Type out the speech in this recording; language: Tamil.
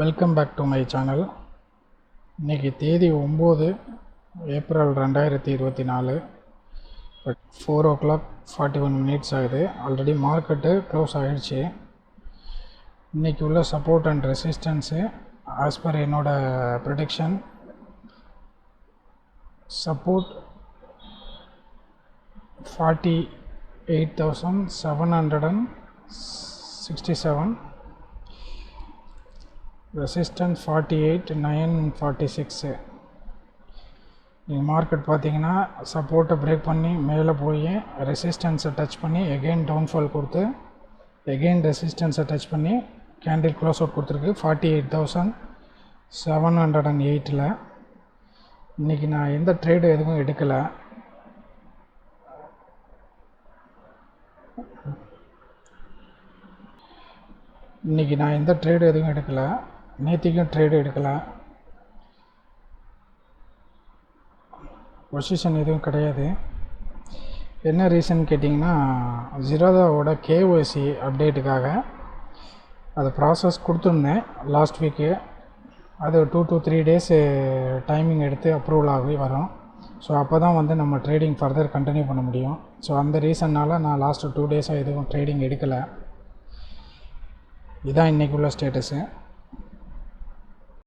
Welcome back to my channel. இன்றைக்கி தேதி 9 ஏப்ரல் 2024. 4:41 ஆகுது. ஆல்ரெடி மார்க்கெட்டு க்ளோஸ் ஆகிடுச்சு. இன்றைக்கி உள்ள support and resistance as per என்னோடய ப்ரெடிக்ஷன், சப்போர்ட் 48,767, ரெசிஸ்டன்ஸ் 48,946. நீங்கள் மார்க்கெட் பார்த்தீங்கன்னா சப்போர்ட்டை பிரேக் பண்ணி மேலே போய் ரெசிஸ்டன்ஸை டச் பண்ணி எகெயின் டவுன்ஃபால் கொடுத்து எகெயின் ரெசிஸ்டன்ஸை டச் பண்ணி கேண்டில் க்ளோஸ் அவுட் கொடுத்துருக்கு 48,708. இன்றைக்கி நான் எந்த ட்ரேடு எதுவும் எடுக்கலை. நேற்றுக்கும் ட்ரேடு எடுக்கலை. பொசிஷன் எதுவும் கிடையாது. என்ன ரீசன் கேட்டிங்கன்னா, ஜிரோதாவோட கேஒய்சி அப்டேட்டுக்காக அது ப்ராசஸ் கொடுத்துருந்தேன் லாஸ்ட் வீக்கு. அது 2 to 3 days டைமிங் எடுத்து அப்ரூவல் ஆகி வரும். ஸோ அப்போ தான் நம்ம ட்ரேடிங் ஃபர்தர் கண்டினியூ பண்ண முடியும். ஸோ அந்த ரீசன்னால் நான் லாஸ்ட்டு 2 days எதுவும் ட்ரேடிங் எடுக்கலை. இதுதான் இன்றைக்கி உள்ள ஸ்டேட்டஸு.